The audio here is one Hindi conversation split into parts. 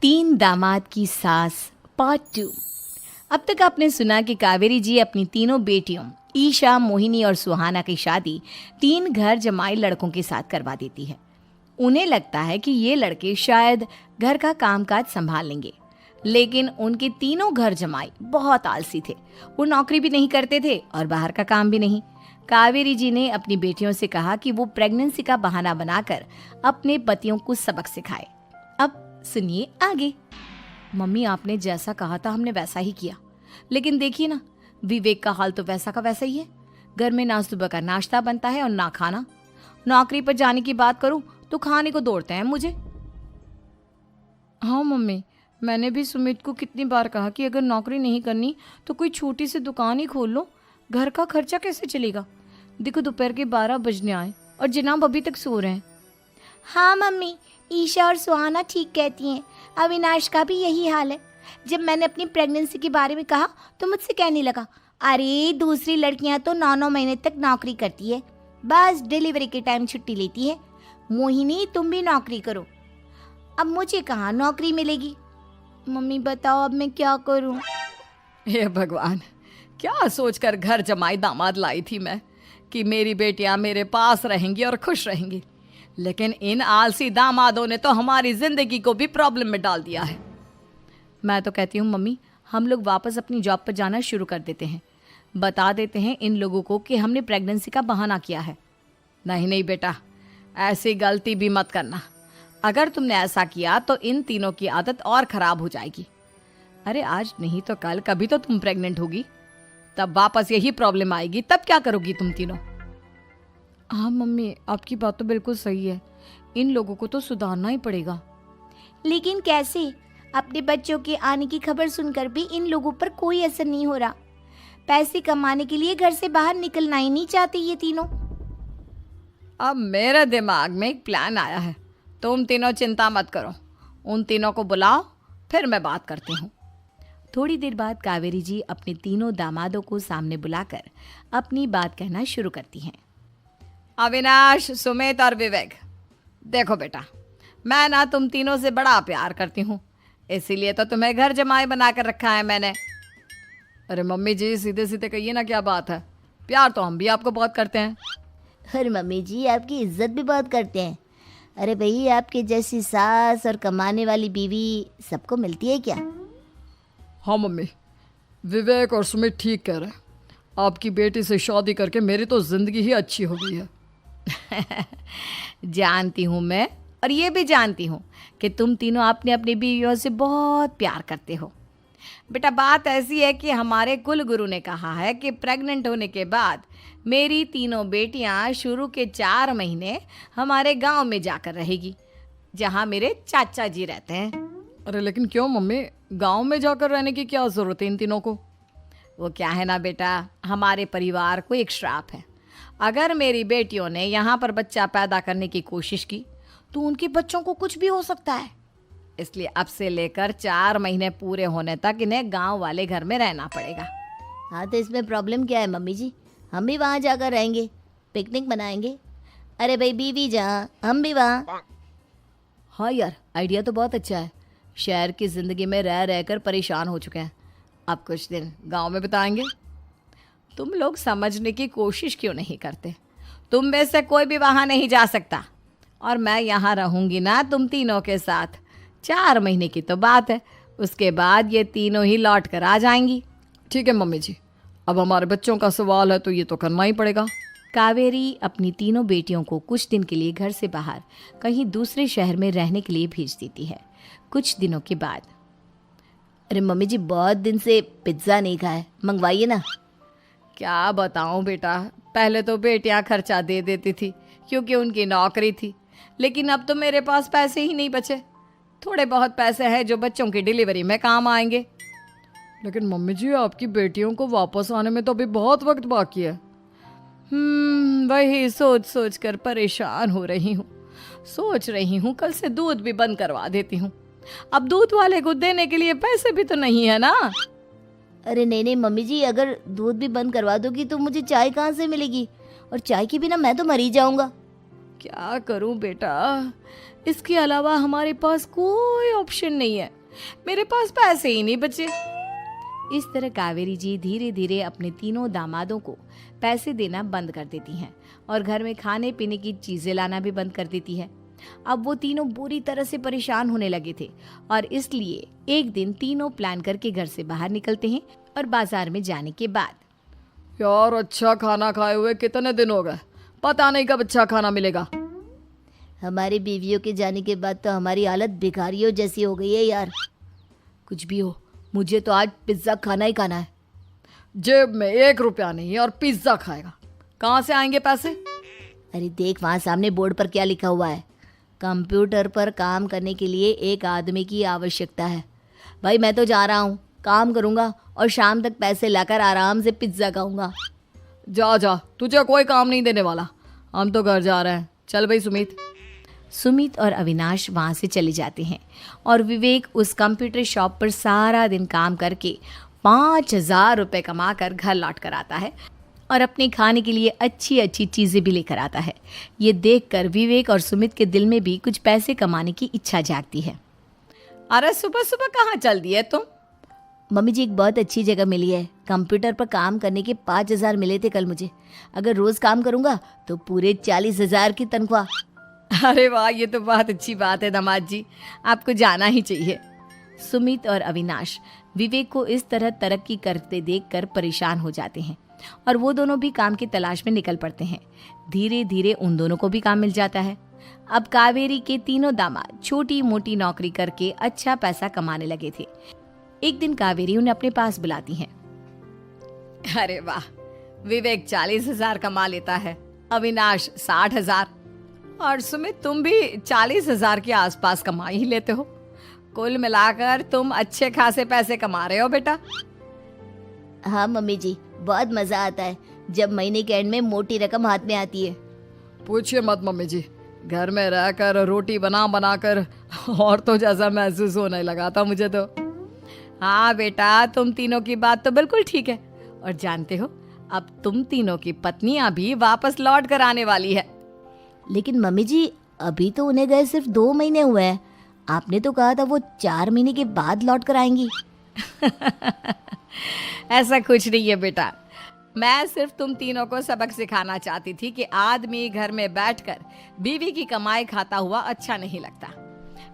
तीन दामाद की सास पार्ट 2। अब तक आपने सुना कि कावेरी जी अपनी तीनों बेटियों ईशा, मोहिनी और सुहाना की शादी तीन घर जमाई लड़कों के साथ करवा देती है। उन्हें लगता है कि ये लड़के शायद घर का कामकाज संभाल लेंगे, लेकिन उनके तीनों घर जमाई बहुत आलसी थे। वो नौकरी भी नहीं करते थे और बाहर का काम भी नहीं। कावेरी जी ने अपनी बेटियों से कहा कि वो प्रेगनेंसी का बहाना बनाकर अपने पतियों को सबक सिखाए। अब सुनिए आगे। मम्मी, आपने जैसा कहा था हमने वैसा ही किया, लेकिन देखिए ना, विवेक का हाल तो वैसा का वैसा ही है। घर में ना सुबह का नाश्ता बनता है और ना खाना। नौकरी पर जाने की बात करूं तो खाने को दौड़ते हैं मुझे। हाँ मम्मी, मैंने भी सुमित को कितनी बार कहा कि अगर नौकरी नहीं करनी तो कोई छोटी सी दुकान ही खोल लो, घर का खर्चा कैसे चलेगा। देखो दोपहर के 12 बजने आए और जनाब अभी तक सो रहे हैं। हाँ मम्मी, ईशा और सुहाना ठीक कहती हैं। अविनाश का भी यही हाल है। जब मैंने अपनी प्रेगनेंसी के बारे में कहा तो मुझसे कहने लगा, अरे दूसरी लड़कियां तो 9-9 महीने तक नौकरी करती है, बस डिलीवरी के टाइम छुट्टी लेती है। मोहिनी, तुम भी नौकरी करो। अब मुझे कहाँ नौकरी मिलेगी। मम्मी बताओ अब मैं क्या करूँ। हे भगवान, क्या सोचकर घर जमाई दामाद लाई थी मैं कि मेरी बेटियां मेरे पास रहेंगी और खुश रहेंगी, लेकिन इन आलसी दामादों ने तो हमारी जिंदगी को भी प्रॉब्लम में डाल दिया है। मैं तो कहती हूँ मम्मी, हम लोग वापस अपनी जॉब पर जाना शुरू कर देते हैं। बता देते हैं इन लोगों को कि हमने प्रेगनेंसी का बहाना किया है। नहीं नहीं बेटा, ऐसी गलती भी मत करना। अगर तुमने ऐसा किया तो इन तीनों की आदत और ख़राब हो जाएगी। अरे आज नहीं तो कल कभी तो तुम प्रेग्नेंट होगी, तब वापस यही प्रॉब्लम आएगी। तब क्या करोगी तुम तीनों। हाँ मम्मी, आपकी बात तो बिल्कुल सही है। इन लोगों को तो सुधारना ही पड़ेगा। लेकिन कैसे? अपने बच्चों के आने की खबर सुनकर भी इन लोगों पर कोई असर नहीं हो रहा। पैसे कमाने के लिए घर से बाहर निकलना ही नहीं चाहते ये तीनों। अब मेरे दिमाग में एक प्लान आया है। तुम तीनों चिंता मत करो, उन तीनों को बुलाओ, फिर मैं बात करती हूँ। थोड़ी देर बाद कावेरी जी अपने तीनों दामादों को सामने बुलाकर अपनी बात कहना शुरू करती हैं। अविनाश, सुमित और विवेक, देखो बेटा, मैं ना तुम तीनों से बड़ा प्यार करती हूँ, इसीलिए तो तुम्हें घर जमाई बना कर रखा है मैंने। अरे मम्मी जी, सीधे सीधे कहिए ना, क्या बात है। प्यार तो हम भी आपको बहुत करते हैं। अरे मम्मी जी, आपकी इज्जत भी बहुत करते हैं। अरे भाई, आपके जैसी सास और कमाने वाली बीवी सबको मिलती है क्या? हाँ मम्मी, विवेक और सुमित ठीक कह रहे हैं। आपकी बेटी से शादी करके मेरी तो ज़िंदगी ही अच्छी हो गई है। जानती हूँ मैं, और ये भी जानती हूँ कि तुम तीनों अपने अपनी बीवियों से बहुत प्यार करते हो। बेटा, बात ऐसी है कि हमारे कुल गुरु ने कहा है कि प्रेग्नेंट होने के बाद मेरी तीनों बेटियां शुरू के 4 महीने हमारे गांव में जाकर रहेगी, जहां मेरे चाचा जी रहते हैं। अरे लेकिन क्यों मम्मी, गांव में जाकर रहने की क्या ज़रूरत है इन तीनों को। वो क्या है ना बेटा, हमारे परिवार को एक श्राप है। अगर मेरी बेटियों ने यहाँ पर बच्चा पैदा करने की कोशिश की तो उनके बच्चों को कुछ भी हो सकता है। इसलिए अब से लेकर 4 महीने पूरे होने तक इन्हें गांव वाले घर में रहना पड़ेगा। हाँ तो इसमें प्रॉब्लम क्या है मम्मी जी? हम भी वहाँ जाकर रहेंगे, पिकनिक मनाएंगे। अरे भाई, बीवी जहाँ हम भी वहाँ। हाँ यार, आइडिया तो बहुत अच्छा है। शहर की ज़िंदगी में रह रहकर परेशान हो चुके हैं, अब कुछ दिन गांव में बिताएंगे। तुम लोग समझने की कोशिश क्यों नहीं करते। तुम में से कोई भी वहाँ नहीं जा सकता, और मैं यहाँ रहूँगी ना तुम तीनों के साथ। 4 महीने की तो बात है, उसके बाद ये तीनों ही लौट कर आ जाएंगी। ठीक है मम्मी जी, अब हमारे बच्चों का सवाल है तो ये तो करना ही पड़ेगा। कावेरी अपनी तीनों बेटियों को कुछ दिन के लिए घर से बाहर कहीं दूसरे शहर में रहने के लिए भेज देती है। कुछ दिनों के बाद, अरे मम्मी जी, बहुत दिन से पिज्ज़ा नहीं खाया, मंगवाइए ना। क्या बताऊं बेटा, पहले तो बेटियां खर्चा दे देती थी क्योंकि उनकी नौकरी थी, लेकिन अब तो मेरे पास पैसे ही नहीं बचे। थोड़े बहुत पैसे हैं जो बच्चों की डिलीवरी में काम आएंगे। लेकिन मम्मी जी, आपकी बेटियों को वापस आने में तो अभी बहुत वक्त बाकी है। वही सोच सोच कर परेशान हो रही हूँ। सोच रही हूँ कल से दूध भी बंद करवा देती हूँ। अब दूध वाले को देने के लिए पैसे भी तो नहीं है ना। अरे नहीं नहीं मम्मी जी, अगर दूध भी बंद करवा दोगी तो मुझे चाय कहाँ से मिलेगी, और चाय के बिना मैं तो मर ही जाऊंगा। क्या करूं बेटा, इसके अलावा हमारे पास कोई ऑप्शन नहीं है, मेरे पास पैसे ही नहीं बचे। इस तरह कावेरी जी धीरे धीरे अपने तीनों दामादों को पैसे देना बंद कर देती हैं और घर में खाने पीने की चीजें लाना भी बंद कर देती है। अब वो तीनों बुरी तरह से परेशान होने लगे थे और इसलिए एक दिन तीनों प्लान करके घर से बाहर निकलते हैं और बाजार में जाने के बाद यार अच्छा खाना खाए हुए कितने दिन हो गए, पता नहीं कब अच्छा खाना मिलेगा। हमारी बीवियों के जाने के बाद तो हमारी हालत भिखारियों जैसी हो गई है यार। कुछ भी हो, मुझे तो आज पिज्ज़ा खाना ही खाना है। जेब में 1 रुपया नहीं और पिज्जा खाएगा, कहाँ से आएंगे पैसे? अरे देख वहाँ सामने बोर्ड पर क्या लिखा हुआ है, कंप्यूटर पर काम करने के लिए एक आदमी की आवश्यकता है। भाई मैं तो जा रहा हूँ, काम करूँगा और शाम तक पैसे लाकर आराम से पिज्ज़ा खाऊंगा। जा जा, तुझे कोई काम नहीं देने वाला, हम तो घर जा रहे हैं। चल भाई सुमित। सुमित और अविनाश वहाँ से चले जाते हैं और विवेक उस कंप्यूटर शॉप पर सारा दिन काम करके 5,000 रुपये कमा कर घर लौट कर आता है और अपने खाने के लिए अच्छी अच्छी चीज़ें भी लेकर आता है। ये देखकर विवेक और सुमित के दिल में भी कुछ पैसे कमाने की इच्छा जागती है। अरे सुबह सुबह कहाँ चल दिए तुम? मम्मी जी एक बहुत अच्छी जगह मिली है, कंप्यूटर पर काम करने के 5,000 मिले थे कल मुझे। अगर रोज़ काम करूँगा तो पूरे 40,000 की तनख्वाह। अरे वाह, ये तो बहुत अच्छी बात है दामाद जी, आपको जाना ही चाहिए। सुमित और अविनाश विवेक को इस तरह तरक्की करते देखकर परेशान हो जाते हैं और वो दोनों भी काम की तलाश में निकल पड़ते हैं। धीरे धीरे उन दोनों को भी काम मिल जाता है। अब कावेरी के तीनों दामाद छोटी मोटी नौकरी करके अच्छा पैसा कमाने लगे थे। एक दिन कावेरी उन्हें अपने पास बुलाती हैं। अरे वाह, विवेक 40,000 कमा लेता है, अविनाश 60,000 और सुमित तुम भी 40,000 के आसपास कमा ही लेते हो। कुल मिलाकर तुम अच्छे खासे पैसे कमा रहे हो बेटा। हाँ मम्मी जी, बहुत मज़ा आता है जब महीने के एंड में मोटी रकम हाथ में आती है। पूछिए मत मम्मी जी, घर में रहकर रोटी बना बना कर और तो जैसा महसूस होने लगा था मुझे तो। हाँ बेटा, तुम तीनों की बात तो बिल्कुल ठीक है और जानते हो अब तुम तीनों की पत्नियां भी वापस लौट कर आने वाली है। लेकिन मम्मी जी अभी तो उन्हें गए सिर्फ 2 महीने हुए हैं, आपने तो कहा था वो 4 महीने के बाद लौट कर आएंगी। ऐसा कुछ नहीं है बेटा, मैं सिर्फ तुम तीनों को सबक सिखाना चाहती थी कि आदमी घर में बैठकर बीवी की कमाई खाता हुआ अच्छा नहीं लगता।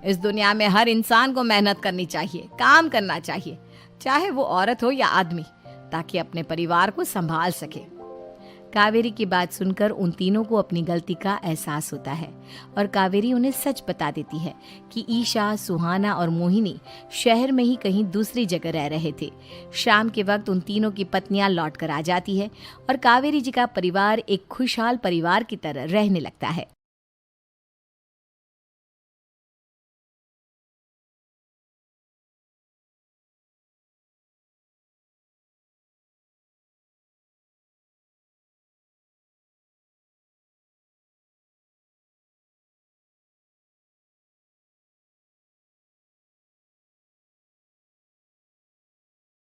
इस दुनिया में हर इंसान को मेहनत करनी चाहिए, काम करना चाहिए, चाहे वो औरत हो या आदमी, ताकि अपने परिवार को संभाल सके। कावेरी की बात सुनकर उन तीनों को अपनी गलती का एहसास होता है और कावेरी उन्हें सच बता देती है कि ईशा, सुहाना और मोहिनी शहर में ही कहीं दूसरी जगह रह रहे थे। शाम के वक्त उन तीनों की पत्नियां लौट कर आ जाती है और कावेरी जी का परिवार एक खुशहाल परिवार की तरह रहने लगता है।